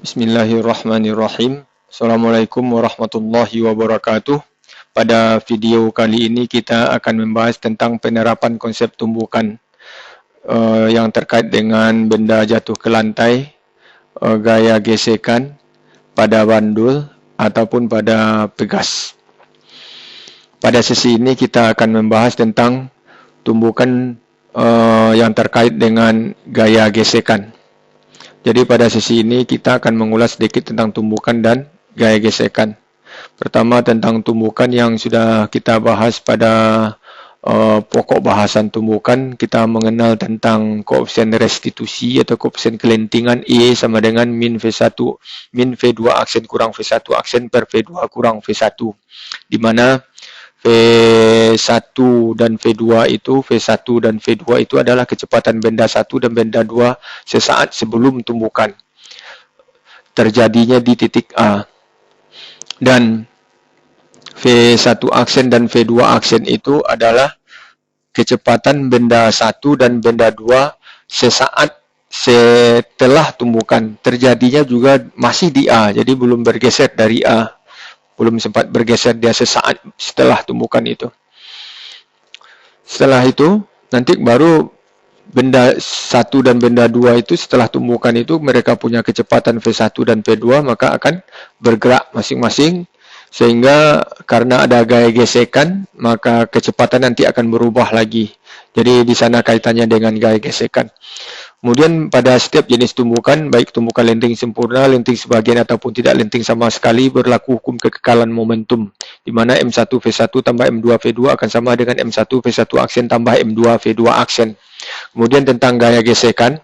Bismillahirrahmanirrahim. Assalamualaikum warahmatullahi wabarakatuh. Pada video kali ini kita akan membahas tentang penerapan konsep tumbukan yang terkait dengan benda jatuh ke lantai, gaya gesekan pada bandul ataupun pada pegas. Pada sesi ini kita akan membahas tentang tumbukan yang terkait dengan gaya gesekan. Jadi pada sesi ini kita akan mengulas sedikit tentang tumbukan dan gaya gesekan. Pertama tentang tumbukan yang sudah kita bahas pada pokok bahasan tumbukan, kita mengenal tentang koefisien restitusi atau koefisien kelentingan E sama dengan min V1, min V2 aksen kurang V1 aksen per V2 kurang V1. Di mana V1 dan V2 itu, V1 dan V2 itu adalah kecepatan benda 1 dan benda 2 sesaat sebelum tumbukan terjadinya di titik A. Dan V1 aksen dan V2 aksen itu adalah kecepatan benda 1 dan benda 2 sesaat setelah tumbukan. Terjadinya juga masih di A, jadi belum bergeser dari A. Belum sempat bergeser, dia sesaat setelah tumbukan itu. Setelah itu, nanti baru benda 1 dan benda 2 itu setelah tumbukan itu mereka punya kecepatan V1 dan V2, maka akan bergerak masing-masing, sehingga karena ada gaya gesekan, maka kecepatan nanti akan berubah lagi. Jadi di sana kaitannya dengan gaya gesekan. Kemudian pada setiap jenis tumbukan, baik tumbukan lenting sempurna, lenting sebagian ataupun tidak lenting sama sekali, berlaku hukum kekekalan momentum, di mana M1 V1 tambah M2 V2 akan sama dengan M1 V1 aksen tambah M2 V2 aksen. Kemudian tentang gaya gesekan,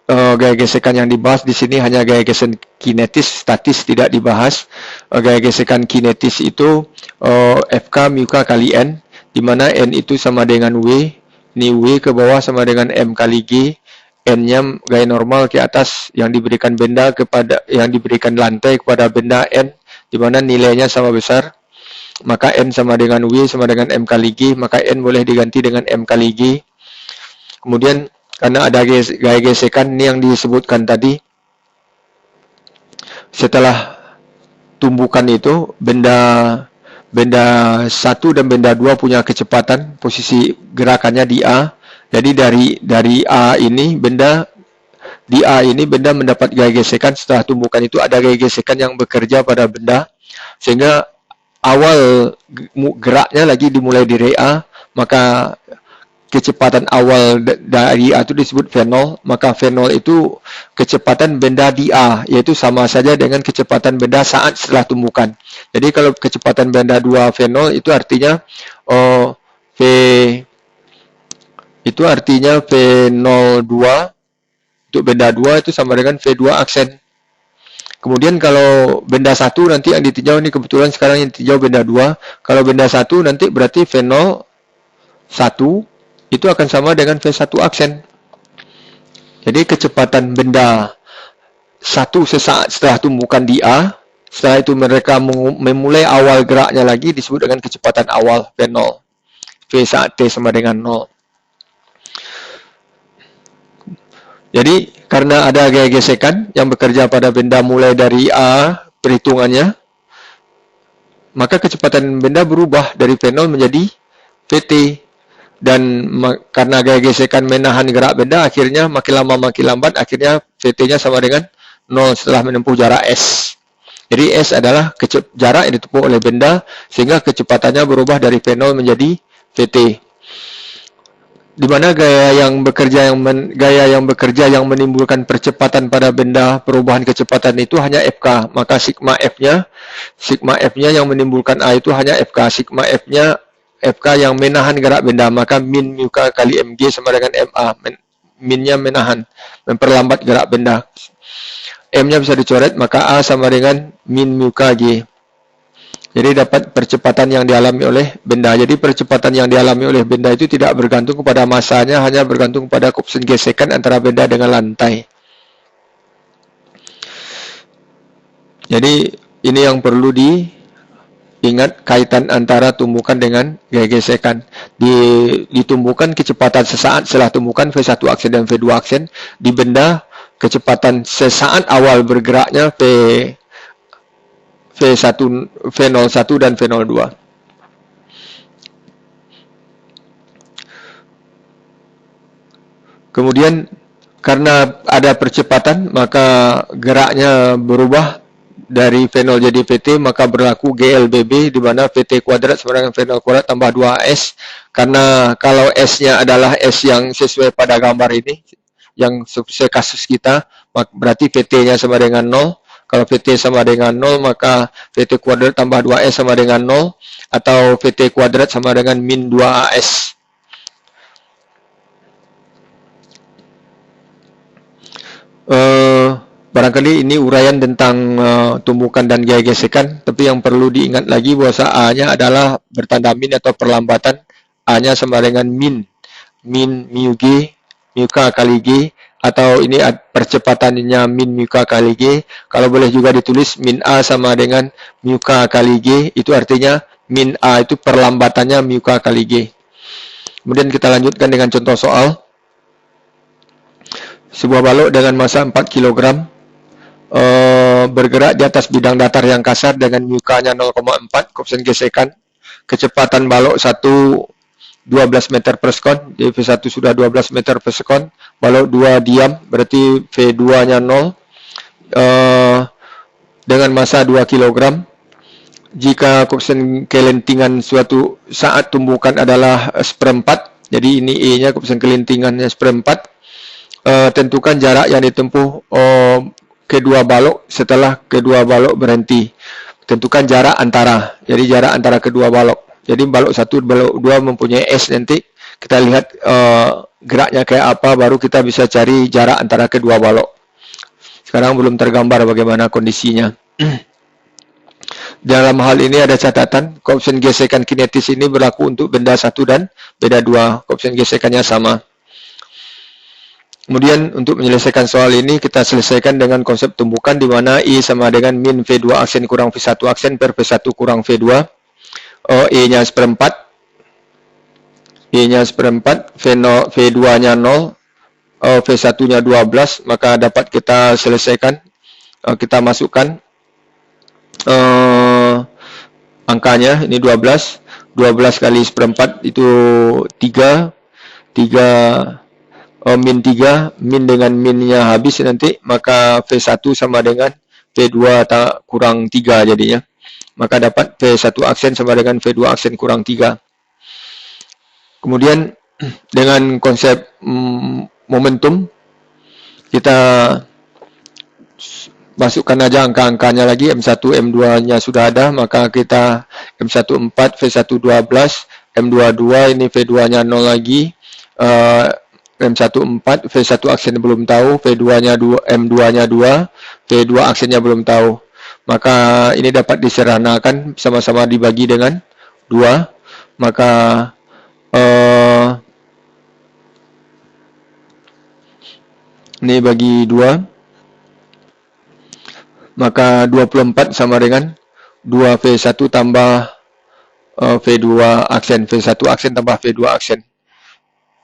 gaya gesekan yang dibahas di sini hanya gaya gesekan kinetis, statis tidak dibahas. Gaya gesekan kinetis itu FK μk kali N, di mana N itu sama dengan W, ini W ke bawah sama dengan M kali G, N-nya gaya normal ke atas yang diberikan benda kepada yang diberikan lantai kepada benda N, di mana nilainya sama besar, maka N sama dengan W sama dengan M kali G, maka N boleh diganti dengan M kali G. Kemudian karena ada gaya gesekan ini yang disebutkan tadi, setelah tumbukan itu benda 1 dan benda 2 punya kecepatan, posisi gerakannya di A. Jadi dari A ini benda mendapat gaya gesekan. Setelah tumbukan itu ada gaya gesekan yang bekerja pada benda, sehingga awal geraknya lagi dimulai dari A, maka kecepatan awal dari A itu disebut V0, maka V0 itu kecepatan benda di A, yaitu sama saja dengan kecepatan benda saat setelah tumbukan. Jadi kalau kecepatan benda 2 V0 itu artinya V02 untuk benda 2 itu sama dengan V2 aksen. Kemudian kalau benda 1 nanti yang ditinjau, ini kebetulan sekarang yang ditinjau benda 2. Kalau benda 1 nanti berarti V01 itu akan sama dengan V1 aksen. Jadi kecepatan benda 1 sesaat setelah tumbukan di A, setelah itu mereka memulai awal geraknya lagi disebut dengan kecepatan awal V0. V saat T sama dengan 0. Jadi karena ada gaya gesekan yang bekerja pada benda mulai dari A perhitungannya, maka kecepatan benda berubah dari V0 menjadi Vt. Dan karena gaya gesekan menahan gerak benda, akhirnya makin lama makin lambat, akhirnya Vt-nya sama dengan 0 setelah menempuh jarak S. Jadi S adalah jarak yang ditempuh oleh benda, sehingga kecepatannya berubah dari V0 menjadi Vt. Di mana gaya yang bekerja yang menimbulkan percepatan pada benda, perubahan kecepatan itu hanya Fk, maka sigma F-nya yang menimbulkan A itu hanya Fk, sigma Fk yang menahan gerak benda, maka min μk kali mg sama dengan ma. Minnya menahan, memperlambat gerak benda. M-nya bisa dicoret, maka A sama dengan min μk g. Jadi dapat percepatan yang dialami oleh benda. Jadi percepatan yang dialami oleh benda itu tidak bergantung kepada masanya, hanya bergantung pada koefisien gesekan antara benda dengan lantai. Jadi ini yang perlu diingat, kaitan antara tumbukan dengan gaya gesekan. Ditumbukan kecepatan sesaat setelah tumbukan V1 aksen dan V2 aksen. Di benda kecepatan sesaat awal bergeraknya V1, V01 dan V02. Kemudian karena ada percepatan, maka geraknya berubah dari V0 jadi VT, maka berlaku GLBB, di mana VT kuadrat sama dengan V0 kuadrat tambah 2S. Karena kalau S-nya adalah S yang sesuai pada gambar ini, yang sesuai kasus kita, berarti VT-nya sama dengan 0. Kalau VT sama dengan 0, maka VT kuadrat tambah 2S sama dengan 0, atau VT kuadrat sama dengan min 2AS. Barangkali ini uraian tentang tumbukan dan gaya gesekan, tapi yang perlu diingat lagi bahwa A-nya adalah bertanda min atau perlambatan. A-nya sama dengan min mu G, mu K kali G, atau ini percepatannya min mu K kali G. Kalau boleh juga ditulis min A sama dengan mu K kali G, itu artinya min A itu perlambatannya mu K kali G. Kemudian kita lanjutkan dengan contoh soal. Sebuah balok dengan massa 4 kg bergerak di atas bidang datar yang kasar dengan mu-nya 0,4, koefisien gesekan. Kecepatan balok 12 meter per sekon, jadi V1 sudah 12 meter per sekon. Balok 2 diam, berarti V2-nya 0, dengan massa 2 kg. Jika koefisien kelentingan suatu saat tumbukan adalah seperempat, jadi ini E-nya koefisien kelentingannya seperempat. Tentukan jarak yang ditempuh kedua balok setelah kedua balok berhenti. Tentukan jarak antara. Jadi jarak antara kedua balok. Jadi balok 1, balok 2 mempunyai S nanti. Kita lihat geraknya kayak apa, baru kita bisa cari jarak antara kedua balok. Sekarang belum tergambar bagaimana kondisinya. Dalam hal ini ada catatan, koefisien gesekan kinetis ini berlaku untuk benda 1 dan benda 2. Koefisien gesekannya sama. Kemudian untuk menyelesaikan soal ini, kita selesaikan dengan konsep tumbukan di mana I sama dengan min V2 aksen kurang V1 aksen per V1 kurang V2. E-nya seperempat, E-nya seperempat, V2-nya 0, V1-nya 12, maka dapat kita selesaikan, kita masukkan angkanya, ini 12, 12 kali seperempat itu 3, min 3, min dengan minnya habis nanti, maka V1 sama dengan V2 kurang 3 jadinya. Maka dapat V1 aksen sama dengan V2 aksen kurang 3. Kemudian dengan konsep momentum, kita masukkan aja angka-angkanya lagi. M1, M2-nya sudah ada, maka kita M1 4, V1 12, M2 2, ini V2-nya 0 lagi. M1 4, V1 aksen belum tahu, V2-nya 2, M2-nya 2, V2 aksennya belum tahu. Maka ini dapat disederhanakan, sama-sama dibagi dengan 2. Maka ini bagi 2. Maka 24 sama dengan 2V1 tambah V2 aksen, V1 aksen tambah V2 aksen.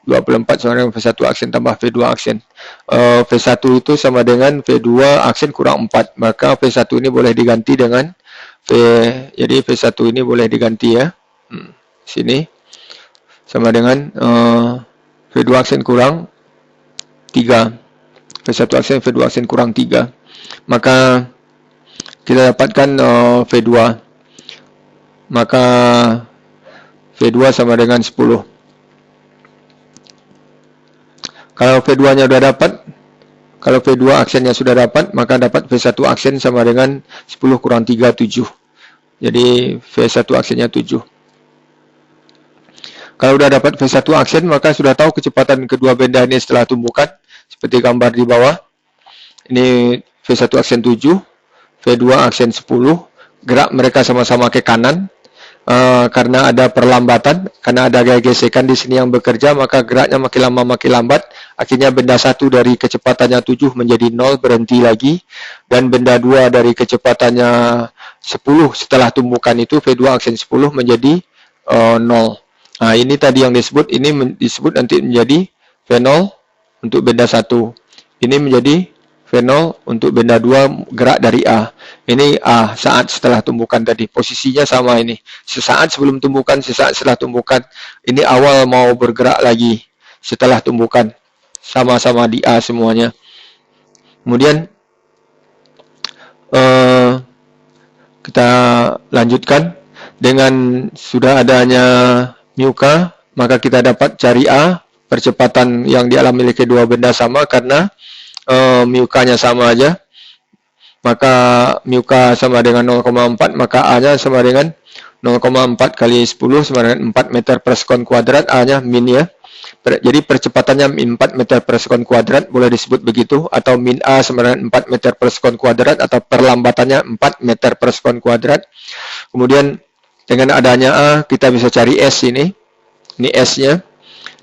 24 sama dengan V1 aksen tambah V2 aksen. V1 itu sama dengan V2 aksen kurang 4. Maka V1 ini boleh diganti dengan jadi V1 ini boleh diganti ya. Sini. Sama dengan V2 aksen kurang 3. V1 aksen, V2 aksen kurang 3. Maka kita dapatkan V2. Maka V2 sama dengan 10. Kalau V2-nya sudah dapat, kalau V2 aksennya sudah dapat, maka dapat V1 aksen sama dengan 10 kurang 3, 7. Jadi V1 aksennya 7. Kalau sudah dapat V1 aksen, maka sudah tahu kecepatan kedua benda ini setelah tumbukan, seperti gambar di bawah. Ini V1 aksen 7, V2 aksen 10, gerak mereka sama-sama ke kanan. Karena ada perlambatan, karena ada gaya gesekan di sini yang bekerja, maka geraknya makin lama makin lambat. Akhirnya benda 1 dari kecepatannya 7 menjadi 0, berhenti lagi. Dan benda 2 dari kecepatannya 10 setelah tumbukan itu, V2 aksen 10 menjadi 0. Nah, ini tadi yang disebut, ini disebut nanti menjadi V0 untuk benda 1. Ini menjadi fenol, untuk benda 2 gerak dari A. Ini A saat setelah tumbukan tadi. Posisinya sama ini. Sesaat sebelum tumbukan, sesaat setelah tumbukan. Ini awal mau bergerak lagi setelah tumbukan. Sama-sama di A semuanya. Kemudian kita lanjutkan dengan sudah adanya muka, maka kita dapat cari A, percepatan yang dialami oleh kedua benda sama karena mukanya sama aja. Maka muka sama dengan 0,4, maka A-nya sama dengan 0,4 kali 10 sama dengan 4 meter per sekon kuadrat. A-nya min ya. Jadi percepatannya min 4 meter per sekon kuadrat, boleh disebut begitu, atau min A sama dengan 4 meter per sekon kuadrat, atau perlambatannya 4 meter per sekon kuadrat. Kemudian dengan adanya A, kita bisa cari S ini. Ini S-nya.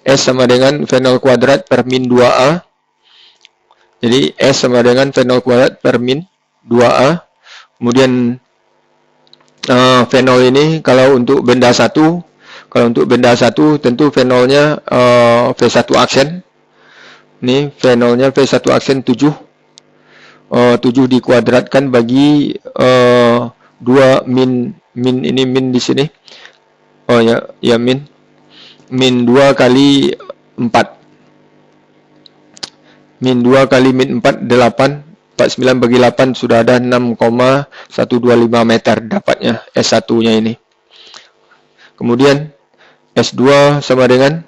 S sama dengan V0 kuadrat per min 2A. Jadi S sama dengan V0 kuadrat per min 2A. Kemudian V0 ini kalau untuk benda 1, tentu V0-nya V1 aksen. Ini V0-nya V1 aksen 7. 7 dikuadratkan bagi 2 min ini min di sini. Oh ya min 2 kali 4. Min 2 kali min 4 8. 49 bagi 8 sudah ada 6,125 meter dapatnya S1-nya ini. Kemudian S2 sama dengan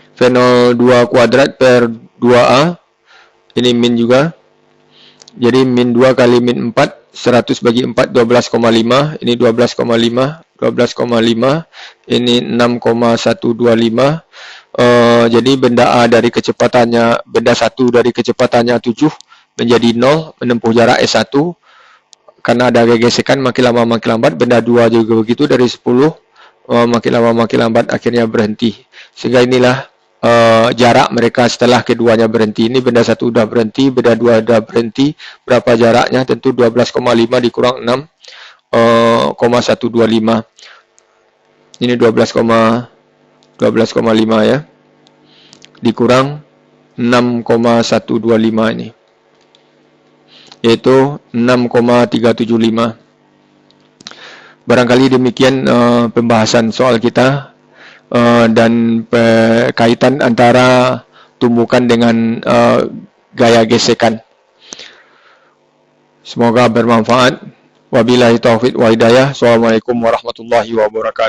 V02 kuadrat per 2A. Ini min juga. Jadi min 2 kali min 4, 100 bagi 4, 12,5. Ini 12,5. 12,5. Ini 6,125. Jadi benda A dari kecepatannya, benda 1 dari kecepatannya 7 menjadi 0, menempuh jarak S1. Karena ada gesekan, makin lama makin lambat. Benda 2 juga begitu, dari 10 makin lama makin lambat, akhirnya berhenti. Sehingga inilah jarak mereka setelah keduanya berhenti. Ini benda 1 sudah berhenti, benda 2 sudah berhenti. Berapa jaraknya? Tentu 12,5 dikurang 6,125. Ini 12,5 ya. Dikurang 6,125 ini. Yaitu 6,375. Barangkali demikian pembahasan soal kita dan kaitan antara tumbukan dengan gaya gesekan. Semoga bermanfaat. Wabillahi taufiq wa hidayah. Assalamualaikum warahmatullahi wabarakatuh.